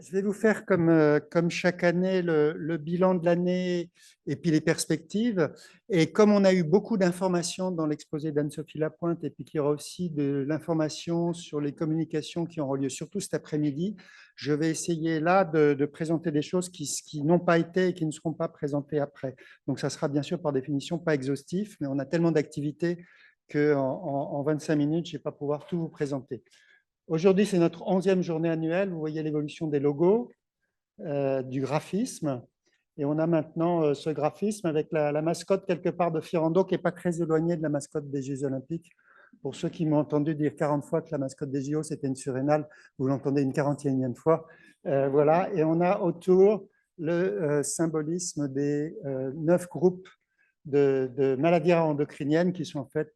Je vais vous faire comme chaque année le bilan de l'année et puis les perspectives. Et comme on a eu beaucoup d'informations dans l'exposé d'Anne-Sophie Lapointe et puis qu'il y aura aussi de l'information sur les communications qui auront lieu surtout cet après-midi, je vais essayer là de présenter des choses qui n'ont pas été et qui ne seront pas présentées après. Donc ça sera bien sûr par définition pas exhaustif, mais on a tellement d'activités qu'en 25 minutes, je ne vais pas pouvoir tout vous présenter. Aujourd'hui, c'est notre 11e journée annuelle. Vous voyez l'évolution des logos, du graphisme. Et on a maintenant ce graphisme avec la mascotte quelque part de Firando qui n'est pas très éloignée de la mascotte des Jeux Olympiques. Pour ceux qui m'ont entendu dire 40 fois que la mascotte des JO, c'était une surrénale, vous l'entendez une 41e fois. Voilà. Et on a autour le symbolisme des 9 groupes de maladies endocriniennes qui sont en fait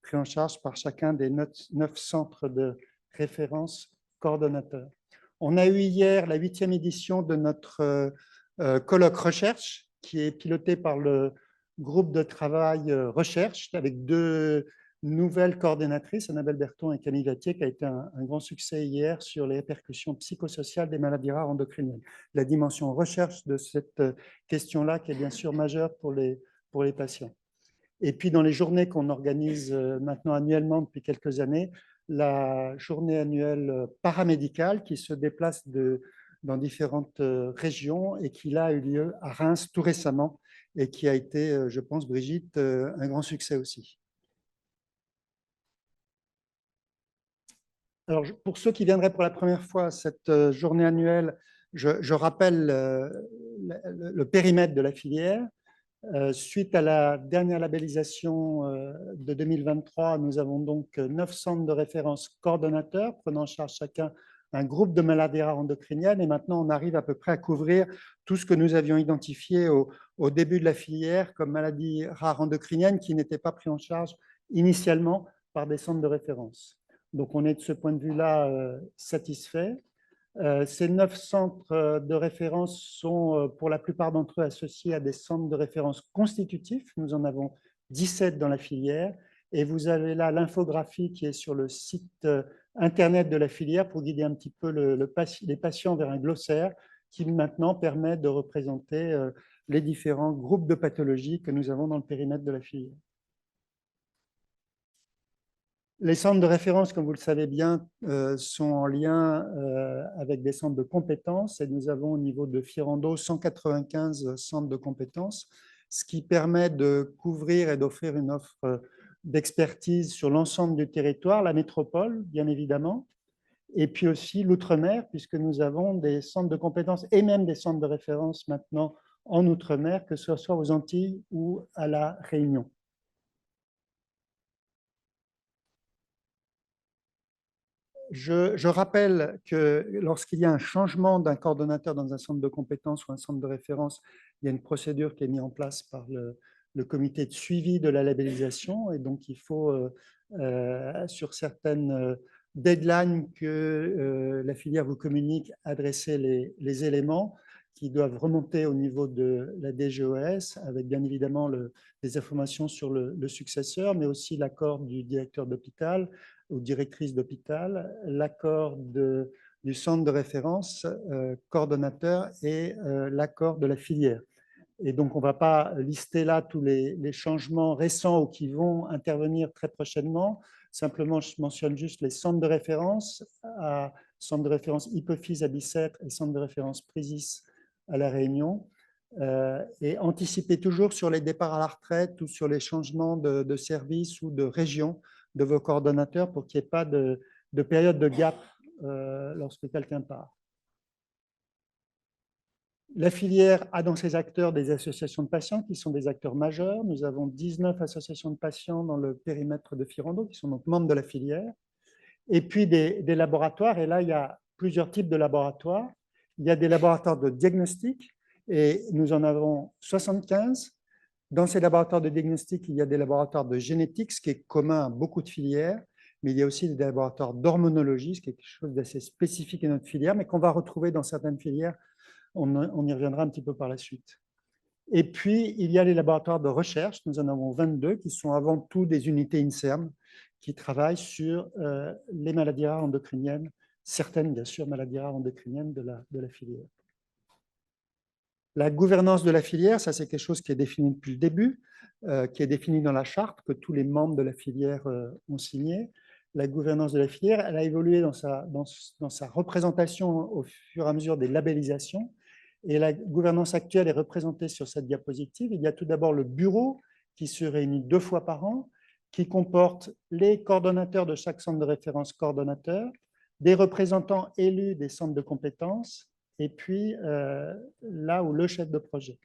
pris en charge par chacun des 9 centres de référence coordonnateurs. On a eu hier la 8e édition de notre colloque recherche qui est piloté par le groupe de travail recherche avec deux nouvelles coordonnatrices, Annabelle Berton et Camille Vattier, qui a été un grand succès hier sur les répercussions psychosociales des maladies rares endocriniennes. La dimension recherche de cette question-là qui est bien sûr majeure pour les patients. Et puis dans les journées qu'on organise maintenant annuellement depuis quelques années, la journée annuelle paramédicale qui se déplace dans différentes régions et qui là, a eu lieu à Reims tout récemment et qui a été, je pense, Brigitte, un grand succès aussi. Alors, pour ceux qui viendraient pour la première fois à cette journée annuelle, je rappelle le périmètre de la filière. Suite à la dernière labellisation de 2023, nous avons donc 9 centres de référence coordonnateurs prenant en charge chacun un groupe de maladies rares endocriniennes. Et maintenant, on arrive à peu près à couvrir tout ce que nous avions identifié au début de la filière comme maladies rares endocriniennes qui n'étaient pas pris en charge initialement par des centres de référence. Donc, on est de ce point de vue-là satisfait. Ces 9 centres de référence sont pour la plupart d'entre eux associés à des centres de référence constitutifs. Nous en avons 17 dans la filière. Et vous avez là l'infographie qui est sur le site internet de la filière pour guider un petit peu les patients vers un glossaire qui maintenant permet de représenter les différents groupes de pathologies que nous avons dans le périmètre de la filière. Les centres de référence, comme vous le savez bien, sont en lien avec des centres de compétences et nous avons au niveau de Firando 195 centres de compétences, ce qui permet de couvrir et d'offrir une offre d'expertise sur l'ensemble du territoire, la métropole, bien évidemment, et puis aussi l'outre-mer, puisque nous avons des centres de compétences et même des centres de référence maintenant en outre-mer, que ce soit aux Antilles ou à la Réunion. Je rappelle que lorsqu'il y a un changement d'un coordonnateur dans un centre de compétences ou un centre de référence, il y a une procédure qui est mise en place par le comité de suivi de la labellisation et donc il faut, sur certaines deadlines que la filière vous communique, adresser les éléments qui doivent remonter au niveau de la DGOS avec bien évidemment les informations sur le successeur, mais aussi l'accord du directeur d'hôpital, ou directrice d'hôpital, l'accord du centre de référence coordonnateur et l'accord de la filière. Et donc, on ne va pas lister là tous les changements récents ou qui vont intervenir très prochainement. Simplement, je mentionne juste les centres de référence, centre de référence Hypophyse à Bicêtre et centre de référence Présis à La Réunion. Et anticiper toujours sur les départs à la retraite ou sur les changements de service ou de région de vos coordonnateurs pour qu'il n'y ait pas de période de gap lorsque quelqu'un part. La filière a dans ses acteurs des associations de patients qui sont des acteurs majeurs. Nous avons 19 associations de patients dans le périmètre de Firando qui sont donc membres de la filière. Et puis des laboratoires. Et là, il y a plusieurs types de laboratoires. Il y a des laboratoires de diagnostic et nous en avons 75. Dans ces laboratoires de diagnostic, il y a des laboratoires de génétique, ce qui est commun à beaucoup de filières, mais il y a aussi des laboratoires d'hormonologie, ce qui est quelque chose d'assez spécifique à notre filière, mais qu'on va retrouver dans certaines filières. On y reviendra un petit peu par la suite. Et puis, il y a les laboratoires de recherche. Nous en avons 22 qui sont avant tout des unités INSERM qui travaillent sur les maladies rares endocriniennes certaines, bien sûr, maladies rares endocriniennes de la filière. La gouvernance de la filière, ça c'est quelque chose qui est défini depuis le début, qui est défini dans la charte que tous les membres de la filière ont signé. La gouvernance de la filière, elle a évolué dans sa représentation au fur et à mesure des labellisations. Et la gouvernance actuelle est représentée sur cette diapositive. Il y a tout d'abord le bureau qui se réunit 2 fois par an, qui comporte les coordonnateurs de chaque centre de référence coordonnateur, des représentants élus des centres de compétences, et puis là où le chef de projet.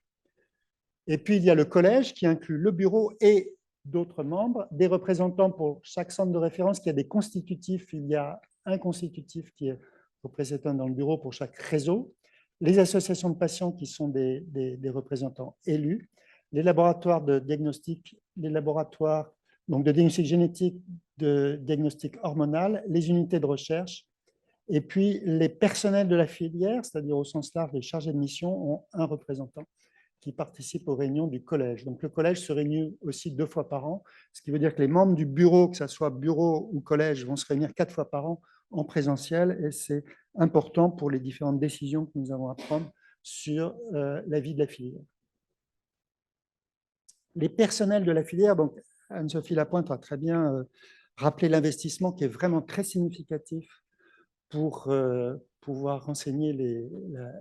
Et puis il y a le collège qui inclut le bureau et d'autres membres, des représentants pour chaque centre de référence qui a des constitutifs. Il y a un constitutif qui est représentant dans le bureau pour chaque réseau, les associations de patients qui sont des représentants élus, les laboratoires de diagnostic, les laboratoires donc de diagnostic génétique, de diagnostic hormonal, les unités de recherche. Et puis, les personnels de la filière, c'est-à-dire au sens large, les chargés de mission, ont un représentant qui participe aux réunions du collège. Donc, le collège se réunit aussi 2 fois par an, ce qui veut dire que les membres du bureau, que ce soit bureau ou collège, vont se réunir 4 fois par an en présentiel, et c'est important pour les différentes décisions que nous avons à prendre sur la vie de la filière. Les personnels de la filière, donc Anne-Sophie Lapointe a très bien rappelé l'investissement qui est vraiment très significatif pour pouvoir renseigner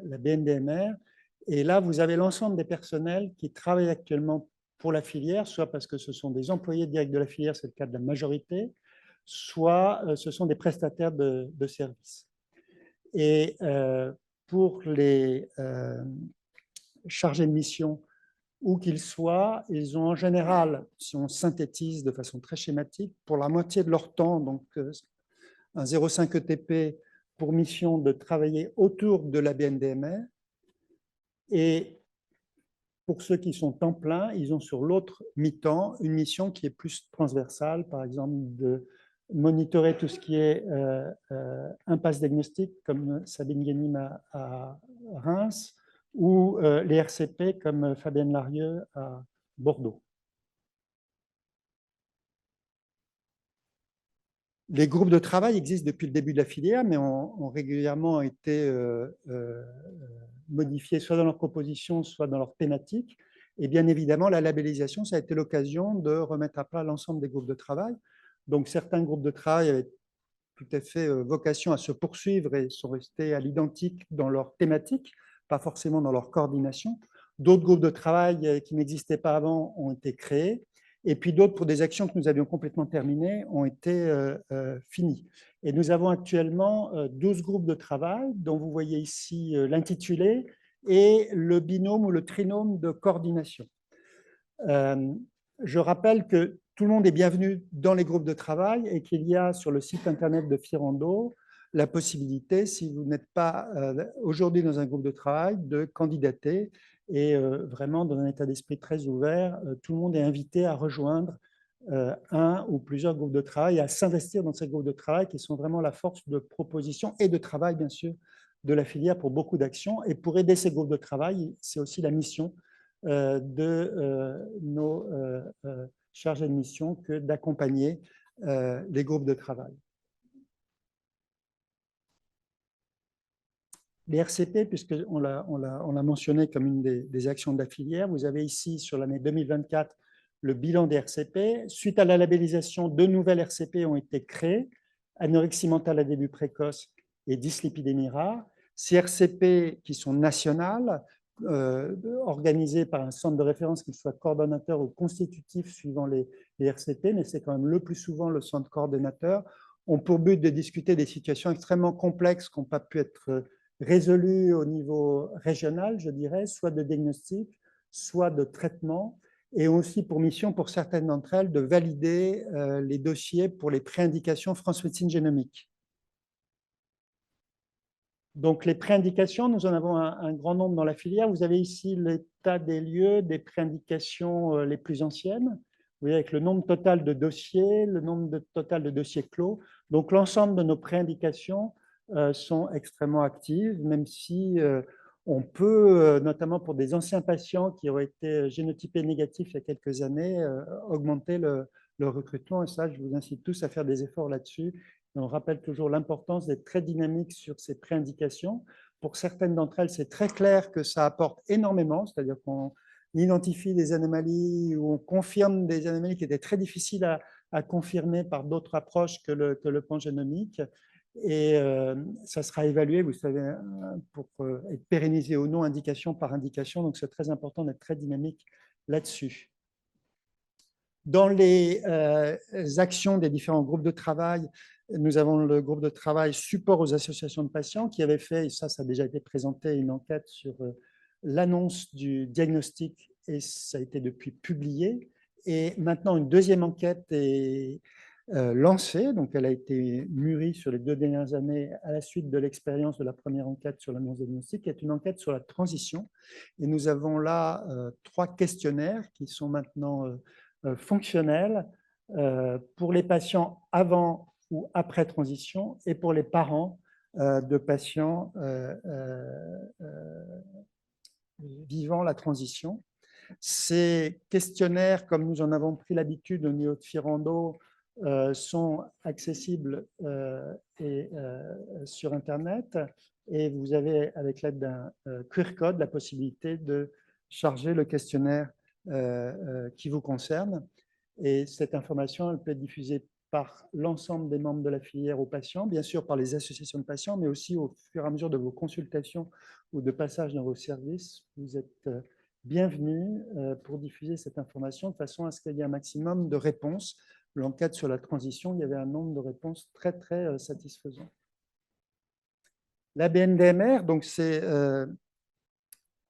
la BNDMR. Et là, vous avez l'ensemble des personnels qui travaillent actuellement pour la filière, soit parce que ce sont des employés directs de la filière, c'est le cas de la majorité, soit ce sont des prestataires de services. Et pour les chargés de mission, où qu'ils soient, ils ont en général, si on synthétise de façon très schématique, pour la moitié de leur temps, donc un 0,5 ETP pour mission de travailler autour de la BNDMR. Et pour ceux qui sont temps plein, ils ont sur l'autre mi-temps une mission qui est plus transversale, par exemple de monitorer tout ce qui est impasse diagnostique, comme Sabine Guénim à Reims, ou les RCP, comme Fabienne Larieux à Bordeaux. Les groupes de travail existent depuis le début de la filière, mais ont régulièrement été modifiés soit dans leur composition, soit dans leur thématique. Et bien évidemment, la labellisation, ça a été l'occasion de remettre à plat l'ensemble des groupes de travail. Donc certains groupes de travail avaient tout à fait vocation à se poursuivre et sont restés à l'identique dans leur thématique, pas forcément dans leur coordination. D'autres groupes de travail qui n'existaient pas avant ont été créés. Et puis d'autres, pour des actions que nous avions complètement terminées, ont été finies. Et nous avons actuellement 12 groupes de travail, dont vous voyez ici l'intitulé, et le binôme ou le trinôme de coordination. Je rappelle que tout le monde est bienvenu dans les groupes de travail et qu'il y a sur le site internet de Firando la possibilité, si vous n'êtes pas aujourd'hui dans un groupe de travail, de candidater. Et vraiment, dans un état d'esprit très ouvert, tout le monde est invité à rejoindre un ou plusieurs groupes de travail, à s'investir dans ces groupes de travail qui sont vraiment la force de proposition et de travail, bien sûr, de la filière pour beaucoup d'actions. Et pour aider ces groupes de travail, c'est aussi la mission de nos chargés de mission que d'accompagner les groupes de travail. Les RCP, puisqu'on l'a mentionné comme une des actions de la filière, vous avez ici sur l'année 2024 le bilan des RCP. Suite à la labellisation, 2 nouvelles RCP ont été créées, anorexie mentale à début précoce et dyslipidémie rare. Ces RCP qui sont nationales, organisées par un centre de référence, qu'il soit coordonnateur ou constitutif suivant les RCP, mais c'est quand même le plus souvent le centre coordonnateur, ont pour but de discuter des situations extrêmement complexes qui n'ont pas pu être résolues au niveau régional, je dirais, soit de diagnostic, soit de traitement, et aussi pour mission, pour certaines d'entre elles, de valider les dossiers pour les préindications France Médecine Génomique. Donc, les préindications, nous en avons un grand nombre dans la filière. Vous avez ici l'état des lieux des préindications les plus anciennes. Vous voyez, avec le nombre total de dossiers, le nombre total de dossiers clos. Donc, l'ensemble de nos préindications sont extrêmement actives, même si on peut, notamment pour des anciens patients qui ont été génotypés négatifs il y a quelques années, augmenter le le recrutement. Et ça, je vous incite tous à faire des efforts là-dessus. Et on rappelle toujours l'importance d'être très dynamique sur ces préindications. Pour certaines d'entre elles, c'est très clair que ça apporte énormément, c'est-à-dire qu'on identifie des anomalies ou on confirme des anomalies qui étaient très difficiles à confirmer par d'autres approches que le pangénomique. Et ça sera évalué, vous savez, pour être pérennisé ou non, indication par indication. Donc, c'est très important d'être très dynamique là-dessus. Dans les actions des différents groupes de travail, nous avons le groupe de travail support aux associations de patients qui avait fait, et ça a déjà été présenté, une enquête sur l'annonce du diagnostic et ça a été depuis publié. Et maintenant, une deuxième enquête est lancée, donc elle a été mûrie sur les 2 dernières années à la suite de l'expérience de la première enquête sur l'annonce diagnostique, qui est une enquête sur la transition. Et nous avons là 3 questionnaires qui sont maintenant fonctionnels pour les patients avant ou après transition et pour les parents de patients vivant la transition. Ces questionnaires, comme nous en avons pris l'habitude au niveau de Firando, sont accessibles sur Internet et vous avez, avec l'aide d'un QR code, la possibilité de charger le questionnaire qui vous concerne. Et cette information, elle peut être diffusée par l'ensemble des membres de la filière aux patients, bien sûr par les associations de patients, mais aussi au fur et à mesure de vos consultations ou de passage dans vos services. Vous êtes bienvenue pour diffuser cette information de façon à ce qu'il y ait un maximum de réponses. L'enquête sur la transition, il y avait un nombre de réponses très, très satisfaisant. La BNDMR, donc c'est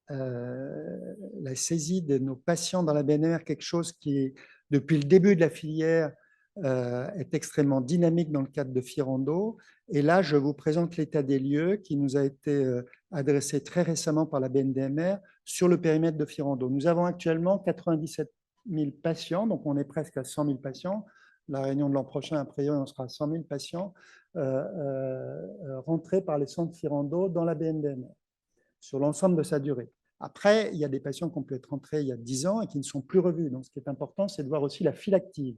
la saisie de nos patients dans la BNDMR, quelque chose qui, depuis le début de la filière, est extrêmement dynamique dans le cadre de Firando. Et là, je vous présente l'état des lieux qui nous a été adressé très récemment par la BNDMR sur le périmètre de Firando. Nous avons actuellement 97 000 patients, donc on est presque à 100 000 patients. La réunion de l'an prochain, a priori, on sera à 100 000 patients rentrés par les centres Firando dans la BNDMR sur l'ensemble de sa durée. Après, il y a des patients qui ont pu être rentrés il y a 10 ans et qui ne sont plus revus. Donc, ce qui est important, c'est de voir aussi la file active.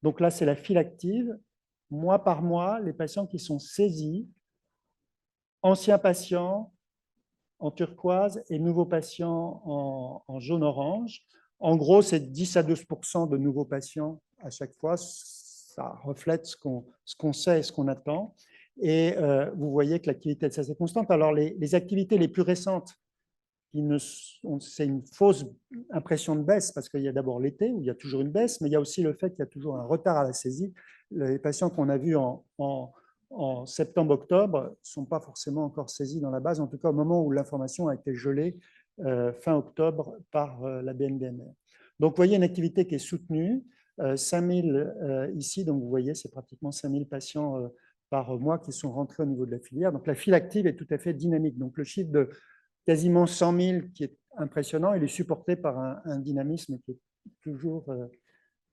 Donc là, c'est la file active. Mois par mois, les patients qui sont saisis, anciens patients en turquoise et nouveaux patients en jaune-orange. En gros, c'est 10 à 12% de nouveaux patients à chaque fois. Ça reflète ce qu'on sait et ce qu'on attend. Et vous voyez que l'activité est assez constante. Alors, les activités les plus récentes, c'est une fausse impression de baisse parce qu'il y a d'abord l'été où il y a toujours une baisse, mais il y a aussi le fait qu'il y a toujours un retard à la saisie. Les patients qu'on a vus en septembre-octobre ne sont pas forcément encore saisis dans la base, en tout cas au moment où l'information a été gelée fin octobre par la BNDMR. Donc, vous voyez une activité qui est soutenue, 5000 ici, donc vous voyez, c'est pratiquement 5000 patients par mois qui sont rentrés au niveau de la filière. Donc, la file active est tout à fait dynamique. Donc, le chiffre de quasiment 100 000 qui est impressionnant, il est supporté par un dynamisme qui est toujours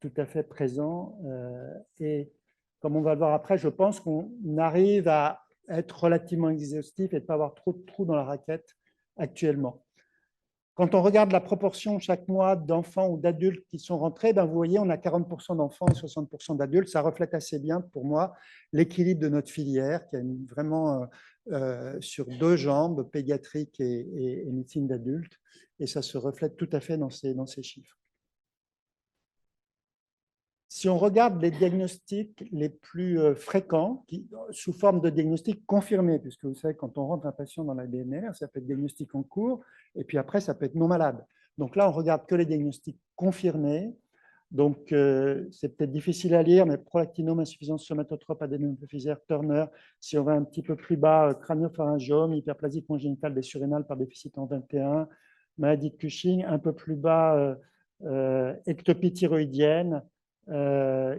tout à fait présent. Et comme on va le voir après, je pense qu'on arrive à être relativement exhaustif et de ne pas avoir trop de trous dans la raquette actuellement. Quand on regarde la proportion chaque mois d'enfants ou d'adultes qui sont rentrés, ben vous voyez, on a 40% d'enfants et 60% d'adultes. Ça reflète assez bien pour moi l'équilibre de notre filière qui est vraiment sur 2 jambes, pédiatrique et médecine d'adultes. Et ça se reflète tout à fait dans ces chiffres. Si on regarde les diagnostics les plus fréquents, sous forme de diagnostics confirmés, puisque vous savez, quand on rentre un patient dans la DNR, ça peut être diagnostic en cours, et puis après, ça peut être non malade. Donc là, on regarde que les diagnostics confirmés. Donc, c'est peut-être difficile à lire, mais prolactinome, insuffisance somatotrope, adénome hypophysaire, Turner. Si on va un petit peu plus bas, crânio-pharyngiome, hyperplasie congénitale des surrénales par déficit en 21, maladie de Cushing. Un peu plus bas, ectopie thyroïdienne,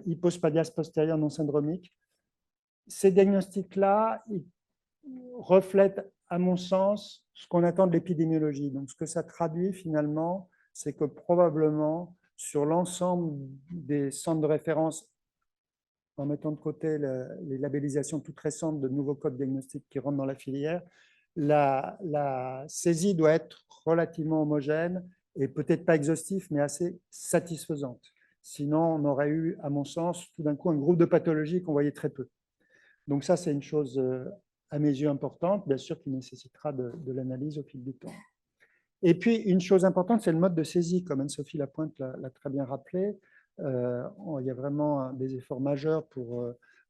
hypospadias postérieure non syndromique. Ces diagnostics-là reflètent, à mon sens, ce qu'on attend de l'épidémiologie. Donc, ce que ça traduit finalement, c'est que probablement, sur l'ensemble des centres de référence, en mettant de côté les labellisations toutes récentes de nouveaux codes diagnostiques qui rentrent dans la filière, la saisie doit être relativement homogène et peut-être pas exhaustive, mais assez satisfaisante. Sinon, on aurait eu, à mon sens, tout d'un coup, un groupe de pathologies qu'on voyait très peu. Donc ça, c'est une chose, à mes yeux, importante, bien sûr, qui nécessitera de l'analyse au fil du temps. Et puis, une chose importante, c'est le mode de saisie, comme Anne-Sophie Lapointe l'a très bien rappelé. Il y a vraiment des efforts majeurs pour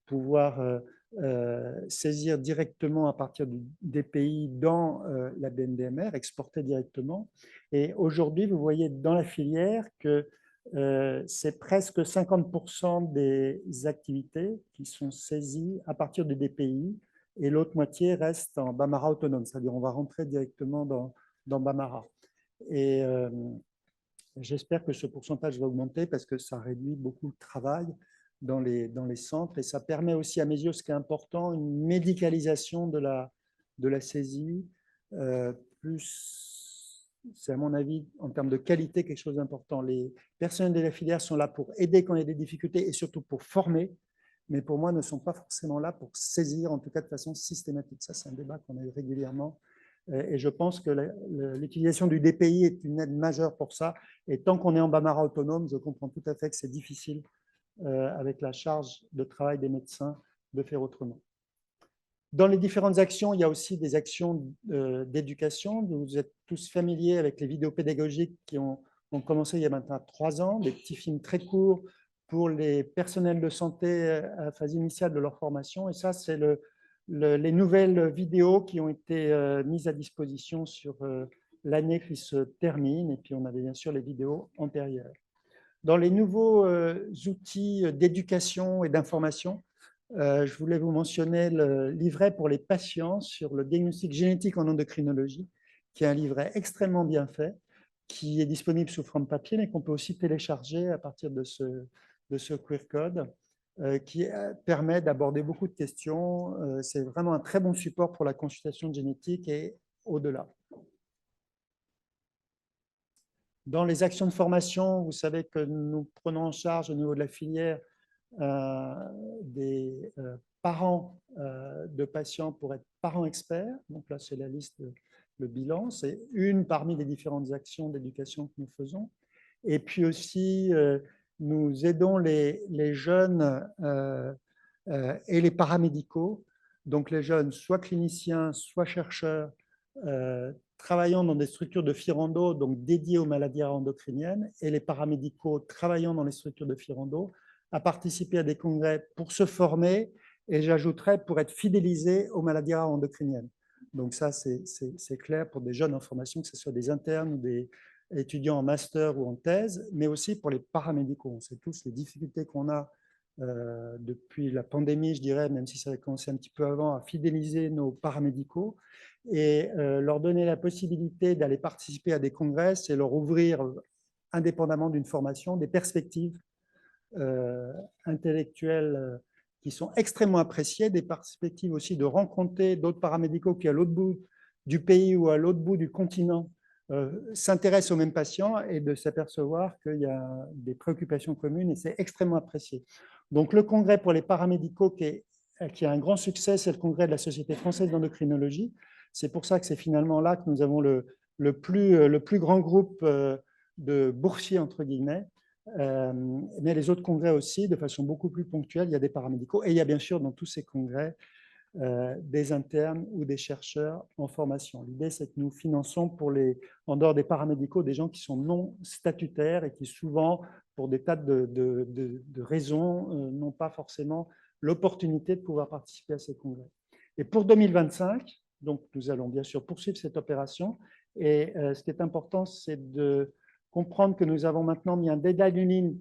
pouvoir saisir directement à partir des pays dans la BNDMR, exporter directement. Et aujourd'hui, vous voyez dans la filière que c'est presque 50% des activités qui sont saisies à partir de DPI et l'autre moitié reste en Bambara autonome, c'est-à-dire on va rentrer directement dans Bambara. Et j'espère que ce pourcentage va augmenter parce que ça réduit beaucoup le travail dans les centres et ça permet aussi, à mes yeux, ce qui est important, une médicalisation de la saisie. Plus, c'est à mon avis, en termes de qualité, quelque chose d'important. Les personnels de la filière sont là pour aider quand il y a des difficultés et surtout pour former, mais pour moi, ne sont pas forcément là pour saisir, en tout cas de façon systématique. Ça, c'est un débat qu'on a eu régulièrement. Et je pense que l'utilisation du DPI est une aide majeure pour ça. Et tant qu'on est en Bambara autonome, je comprends tout à fait que c'est difficile, avec la charge de travail des médecins, de faire autrement. Dans les différentes actions, il y a aussi des actions d'éducation. Vous êtes tous familiers avec les vidéos pédagogiques qui ont commencé il y a maintenant 3 ans, des petits films très courts pour les personnels de santé à la phase initiale de leur formation. Et ça, c'est les nouvelles vidéos qui ont été mises à disposition sur l'année qui se termine. Et puis, on avait bien sûr les vidéos antérieures. Dans les nouveaux outils d'éducation et d'information, je voulais vous mentionner le livret pour les patients sur le diagnostic génétique en endocrinologie, qui est un livret extrêmement bien fait, qui est disponible sous forme papier, mais qu'on peut aussi télécharger à partir de ce QR code, qui permet d'aborder beaucoup de questions. C'est vraiment un très bon support pour la consultation de génétique et au-delà. Dans les actions de formation, vous savez que nous prenons en charge au niveau de la filière des parents de patients pour être parents experts. Donc là, c'est la liste, le bilan. C'est une parmi les différentes actions d'éducation que nous faisons. Et puis aussi, nous aidons les jeunes et les paramédicaux. Donc les jeunes, soit cliniciens, soit chercheurs, travaillant dans des structures de FIRANDO, donc dédiées aux maladies endocriniennes, et les paramédicaux travaillant dans les structures de FIRANDO, à participer à des congrès pour se former, et j'ajouterais pour être fidélisés aux maladies endocriniennes. Donc ça, c'est clair pour des jeunes en formation, que ce soit des internes ou des étudiants en master ou en thèse, mais aussi pour les paramédicaux. On sait tous les difficultés qu'on a depuis la pandémie, je dirais, même si ça a commencé un petit peu avant, à fidéliser nos paramédicaux et leur donner la possibilité d'aller participer à des congrès, c'est leur ouvrir, indépendamment d'une formation, des perspectives intellectuelles qui sont extrêmement appréciées, des perspectives aussi de rencontrer d'autres paramédicaux qui, à l'autre bout du pays ou à l'autre bout du continent, s'intéressent aux mêmes patients et de s'apercevoir qu'il y a des préoccupations communes et c'est extrêmement apprécié. Donc le congrès pour les paramédicaux qui a un grand succès, c'est le congrès de la Société française d'endocrinologie. C'est pour ça que c'est finalement là que nous avons le plus grand groupe de boursiers, entre guillemets. Mais les autres congrès aussi, de façon beaucoup plus ponctuelle, il y a des paramédicaux et il y a bien sûr dans tous ces congrès des internes ou des chercheurs en formation. L'idée, c'est que nous finançons en dehors des paramédicaux, des gens qui sont non statutaires et qui souvent, pour des tas de raisons, n'ont pas forcément l'opportunité de pouvoir participer à ces congrès. Et pour 2025, donc nous allons bien sûr poursuivre cette opération. Et ce qui est important, c'est de comprendre que nous avons maintenant mis un deadline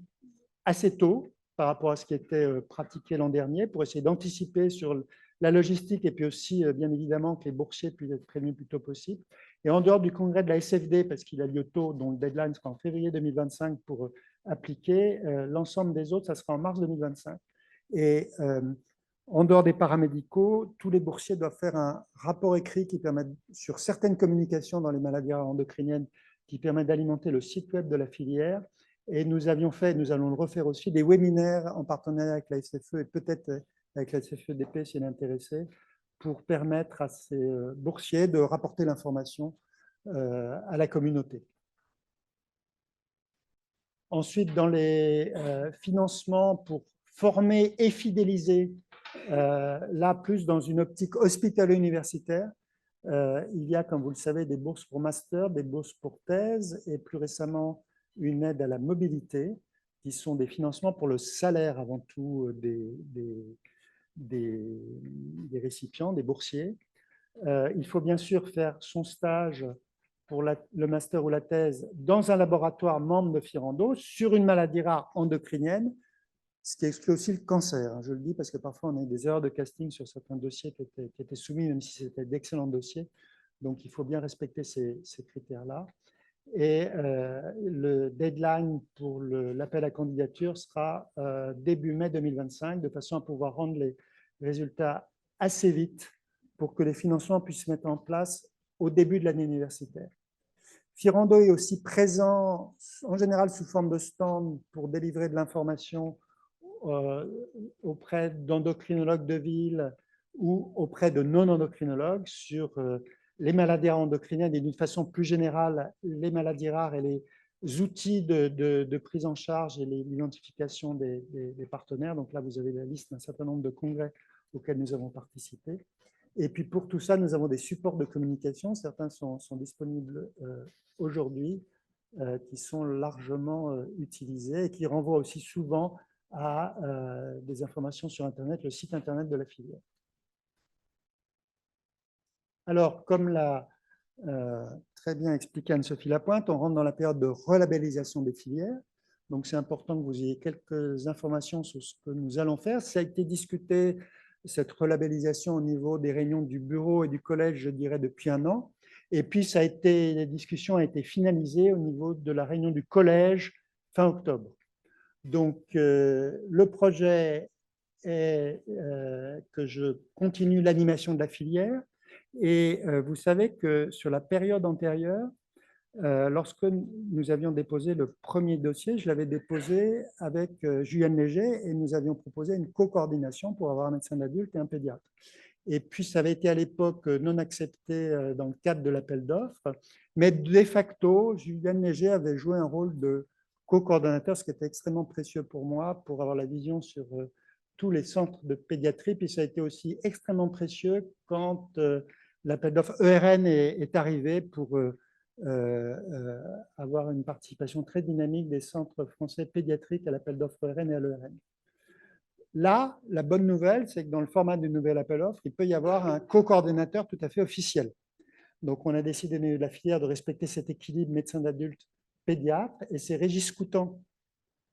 assez tôt par rapport à ce qui était pratiqué l'an dernier pour essayer d'anticiper sur la logistique et puis aussi, bien évidemment, que les boursiers puissent être prévenus le plus tôt possible. Et en dehors du congrès de la SFD, parce qu'il a lieu tôt, dont le deadline sera en février 2025 pour appliquer, l'ensemble des autres, ça sera en mars 2025. Et en dehors des paramédicaux, tous les boursiers doivent faire un rapport écrit qui permet, sur certaines communications dans les maladies endocriniennes, qui permet d'alimenter le site web de la filière. Et nous avions fait, nous allons le refaire aussi, des webinaires en partenariat avec la SFE et peut-être avec la CFEDP si elle est intéressée, pour permettre à ces boursiers de rapporter l'information à la communauté. Ensuite, dans les financements pour former et fidéliser, là, plus dans une optique hospitalo-universitaire, il y a, comme vous le savez, des bourses pour master, des bourses pour thèse et plus récemment, une aide à la mobilité, qui sont des financements pour le salaire avant tout des récipients, des boursiers. Il faut bien sûr faire son stage pour le master ou la thèse dans un laboratoire membre de Firando sur une maladie rare endocrinienne, ce qui exclut aussi le cancer. Je le dis parce que parfois on a des erreurs de casting sur certains dossiers qui étaient soumis, même si c'était d'excellents dossiers. Donc il faut bien respecter ces critères-là. Et le deadline pour l'appel à candidature sera début mai 2025, de façon à pouvoir rendre les résultats assez vite pour que les financements puissent se mettre en place au début de l'année universitaire. Firando est aussi présent, en général sous forme de stand, pour délivrer de l'information auprès d'endocrinologues de ville ou auprès de non-endocrinologues sur les maladies rares endocriniennes et d'une façon plus générale, les maladies rares et les outils de prise en charge et l'identification des partenaires. Donc là, vous avez la liste d'un certain nombre de congrès auxquels nous avons participé. Et puis pour tout ça, nous avons des supports de communication. Certains sont disponibles aujourd'hui, qui sont largement utilisés et qui renvoient aussi souvent à des informations sur Internet, le site Internet de la filière. Alors, comme l'a très bien expliqué Anne-Sophie Lapointe, on rentre dans la période de relabellisation des filières. Donc, c'est important que vous ayez quelques informations sur ce que nous allons faire. Ça a été discuté, cette relabellisation, au niveau des réunions du bureau et du collège, je dirais, depuis un an. Et puis, les discussions ont été finalisées au niveau de la réunion du collège fin octobre. Donc, le projet est que je continue l'animation de la filière. Et vous savez que sur la période antérieure, lorsque nous avions déposé le premier dossier, je l'avais déposé avec Julienne Léger et nous avions proposé une co-coordination pour avoir un médecin d'adulte et un pédiatre. Et puis, ça avait été à l'époque non accepté dans le cadre de l'appel d'offres, mais de facto, Julienne Léger avait joué un rôle de co-coordonnateur, ce qui était extrêmement précieux pour moi, pour avoir la vision sur tous les centres de pédiatrie. Puis ça a été aussi extrêmement précieux quand l'appel d'offres ERN est arrivé pour avoir une participation très dynamique des centres français pédiatriques à l'appel d'offres ERN et à l'ERN. Là, la bonne nouvelle, c'est que dans le format du nouvel appel d'offres, il peut y avoir un co-coordinateur tout à fait officiel. Donc, on a décidé de la filière de respecter cet équilibre médecin d'adulte pédiatre, et c'est Régis Coutan,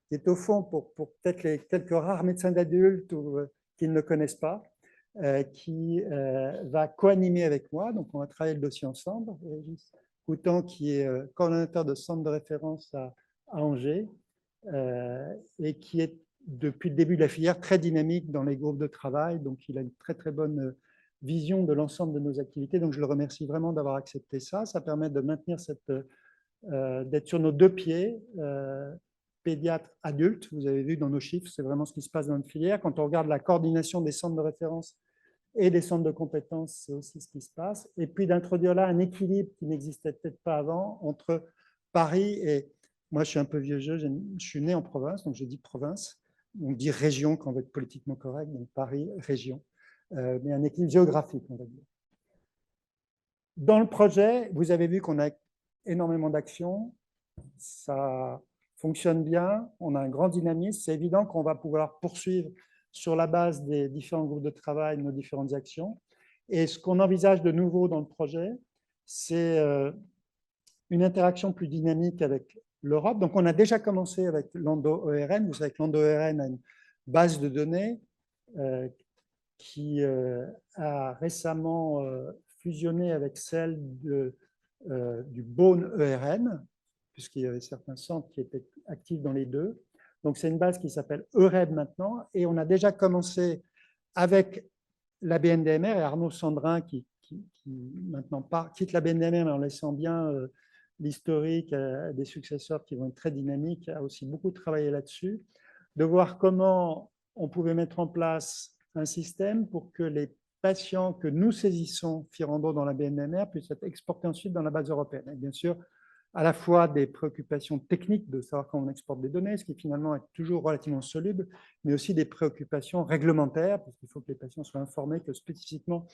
qui est au fond, pour peut-être les quelques rares médecins d'adultes qui ne le connaissent pas, qui va co-animer avec moi. Donc, on va travailler le dossier ensemble. Régis Coutan, qui est coordonnateur de centre de référence à Angers, et qui est, depuis le début de la filière, très dynamique dans les groupes de travail. Donc, il a une très, très bonne vision de l'ensemble de nos activités. Donc, je le remercie vraiment d'avoir accepté ça. Ça permet de maintenir d'être sur nos deux pieds, pédiatre adulte. Vous avez vu dans nos chiffres, c'est vraiment ce qui se passe dans notre filière. Quand on regarde la coordination des centres de référence et des centres de compétences, c'est aussi ce qui se passe. Et puis d'introduire là un équilibre qui n'existait peut-être pas avant entre Paris et... Moi, je suis un peu vieux jeu, je suis né en province, donc je dis province. On dit région quand on veut être politiquement correct, donc Paris, région. Mais un équilibre géographique, on va dire. Dans le projet, vous avez vu qu'on a énormément d'actions. Ça fonctionne bien, on a un grand dynamisme. C'est évident qu'on va pouvoir poursuivre sur la base des différents groupes de travail nos différentes actions. Et ce qu'on envisage de nouveau dans le projet, c'est une interaction plus dynamique avec l'Europe. Donc, on a déjà commencé avec l'ENDO-ERN. Vous savez que l'ENDO-ERN a une base de données qui a récemment fusionné avec celle du Beaune-ERN, puisqu'il y avait certains centres qui étaient actifs dans les deux. Donc, c'est une base qui s'appelle EUREB maintenant. Et on a déjà commencé avec la BNDMR et Arnaud Sandrin qui maintenant quitte la BNDMR, mais en laissant bien l'historique des successeurs qui vont être très dynamiques, a aussi beaucoup travaillé là-dessus, de voir comment on pouvait mettre en place un système pour que les patients que nous saisissons Firando dans la BNDMR puissent être exportés ensuite dans la base européenne. Et bien sûr, à la fois des préoccupations techniques de savoir comment on exporte des données, ce qui finalement est toujours relativement soluble, mais aussi des préoccupations réglementaires, parce qu'il faut que les patients soient informés que spécifiquement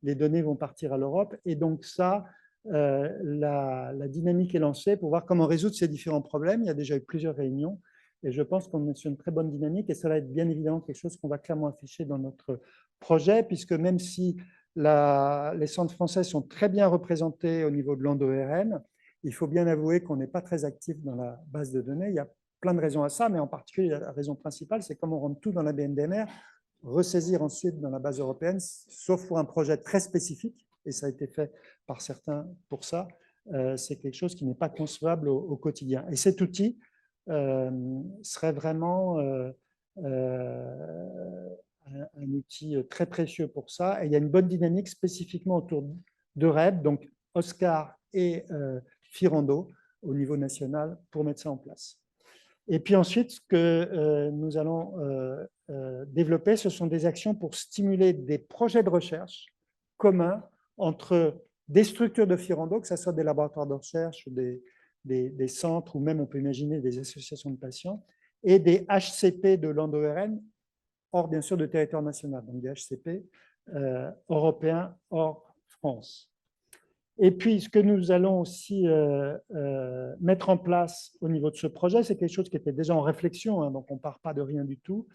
les données vont partir à l'Europe. Et donc ça, la dynamique est lancée pour voir comment résoudre ces différents problèmes. Il y a déjà eu plusieurs réunions et je pense qu'on est sur une très bonne dynamique et ça va être bien évidemment quelque chose qu'on va clairement afficher dans notre projet, puisque même si les centres français sont très bien représentés au niveau de l'ENDO-RN, il faut bien avouer qu'on n'est pas très actif dans la base de données. Il y a plein de raisons à ça, mais en particulier, la raison principale, c'est comme on rentre tout dans la BNDMR, ressaisir ensuite dans la base européenne, sauf pour un projet très spécifique, et ça a été fait par certains pour ça, c'est quelque chose qui n'est pas concevable au quotidien. Et cet outil serait vraiment un outil très précieux pour ça. Et il y a une bonne dynamique spécifiquement autour de REB, donc Oscar et Firando au niveau national pour mettre ça en place. Et puis ensuite, ce que nous allons développer, ce sont des actions pour stimuler des projets de recherche communs entre des structures de Firando, que ce soit des laboratoires de recherche, des centres, ou même on peut imaginer des associations de patients, et des HCP de l'ENDO-RN, hors bien sûr de territoire national, donc des HCP européens hors France. Et puis, ce que nous allons aussi mettre en place au niveau de ce projet, c'est quelque chose qui était déjà en réflexion, hein, donc on ne part pas de rien du tout,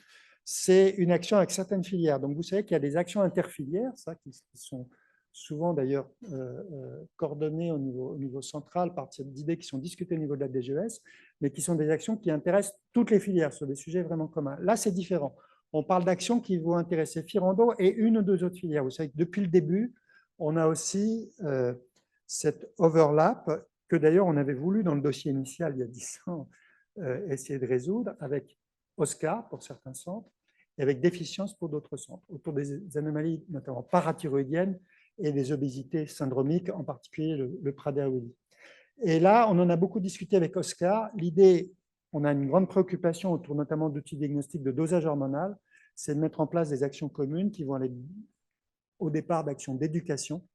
c'est une action avec certaines filières. Donc, vous savez qu'il y a des actions interfilières, ça, qui sont souvent d'ailleurs coordonnées au niveau central par d'idées qui sont discutées au niveau de la DGES, mais qui sont des actions qui intéressent toutes les filières sur des sujets vraiment communs. Là, c'est différent. On parle d'actions qui vont intéresser Firando et une ou deux autres filières. Vous savez que depuis le début, on a aussi cet overlap que d'ailleurs on avait voulu dans le dossier initial il y a 10 ans essayer de résoudre avec Oscar pour certains centres et avec déficience pour d'autres centres, autour des anomalies notamment parathyroïdiennes et des obésités syndromiques, en particulier le Prader-Willi. Et là, on en a beaucoup discuté avec Oscar. L'idée, on a une grande préoccupation autour notamment d'outils diagnostiques de dosage hormonal, c'est de mettre en place des actions communes qui vont aller au départ d'actions d'éducation.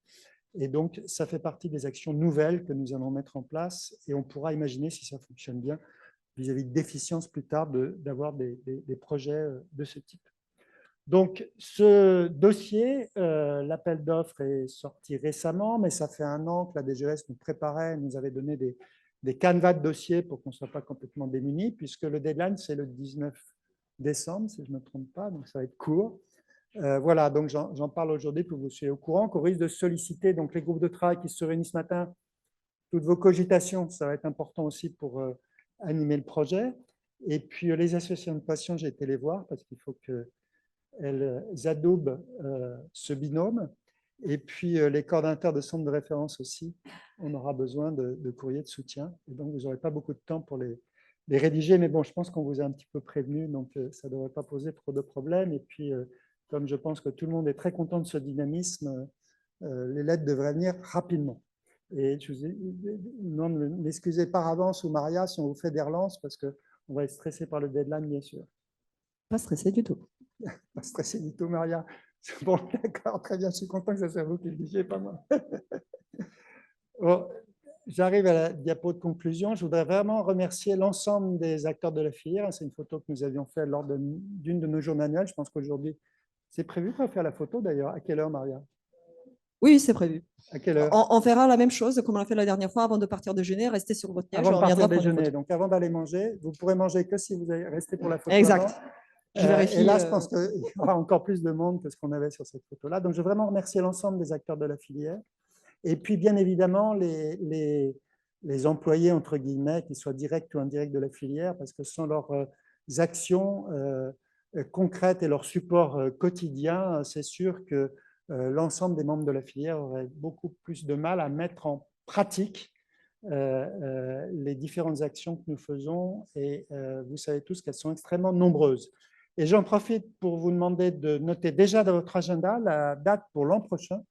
Et donc, ça fait partie des actions nouvelles que nous allons mettre en place et on pourra imaginer, si ça fonctionne bien, vis-à-vis de déficience plus tard, d'avoir des projets de ce type. Donc, ce dossier, l'appel d'offres est sorti récemment, mais ça fait 1 an que la DGES nous préparait, nous avait donné des canevas de dossiers pour qu'on ne soit pas complètement démunis, puisque le deadline, c'est le 19 décembre, si je ne me trompe pas, donc ça va être court. Voilà, donc j'en parle aujourd'hui pour que vous soyez au courant, qu'on risque de solliciter donc, les groupes de travail qui se réunissent ce matin, toutes vos cogitations, ça va être important aussi pour animer le projet. Et puis les associations de patients, j'ai été les voir parce qu'il faut qu'elles adoubent ce binôme. Et puis les coordinateurs de centres de référence aussi, on aura besoin de courriers de soutien. Et donc, vous n'aurez pas beaucoup de temps pour les rédiger, mais bon, je pense qu'on vous a un petit peu prévenu, donc ça ne devrait pas poser trop de problèmes. Et puis, comme je pense que tout le monde est très content de ce dynamisme, les lettres devraient venir rapidement. Et je vous demande de m'excuser par avance ou Maria si on vous fait des relances parce qu'on va être stressé par le deadline, bien sûr. Pas stressé du tout. Pas stressé du tout, Maria. Bon, d'accord, très bien, je suis content que ça soit vous qui le disiez, pas moi. Bon, j'arrive à la diapo de conclusion. Je voudrais vraiment remercier l'ensemble des acteurs de la filière. C'est une photo que nous avions faite lors d'une de nos journées annuelles. Je pense qu'aujourd'hui, c'est prévu de faire la photo d'ailleurs. À quelle heure, Maria? Oui, c'est prévu. À quelle heure? On fera la même chose comme on l'a fait la dernière fois avant de partir déjeuner. Restez sur votre siège. Avant de partir prendre une déjeuner, photo. donc avant d'aller manger. Vous pourrez manger que si vous allez rester pour la photo Exact. avant. Je vérifie. Et là, je pense qu'il y aura encore plus de monde que ce qu'on avait sur cette photo-là. Donc, je veux vraiment remercier l'ensemble des acteurs de la filière. Et puis, bien évidemment, les employés, entre guillemets, qu'ils soient directs ou indirects de la filière, parce que sans leurs actions concrètes et leur support quotidien, c'est sûr que l'ensemble des membres de la filière auraient beaucoup plus de mal à mettre en pratique les différentes actions que nous faisons. Et vous savez tous qu'elles sont extrêmement nombreuses. Et j'en profite pour vous demander de noter déjà dans votre agenda la date pour l'an prochain.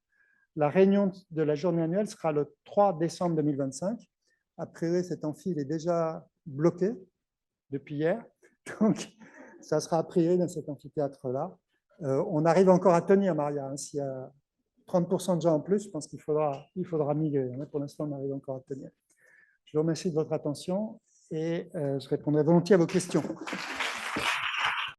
La réunion de la journée annuelle sera le 3 décembre 2025. A priori, cet amphi est déjà bloqué depuis hier. Donc, ça sera a priori dans cet amphithéâtre-là. On arrive encore à tenir, Maria. Hein, s'il y a 30% de gens en plus, je pense qu'il faudra migrer. Pour l'instant, on arrive encore à tenir. Je vous remercie de votre attention et je répondrai volontiers à vos questions.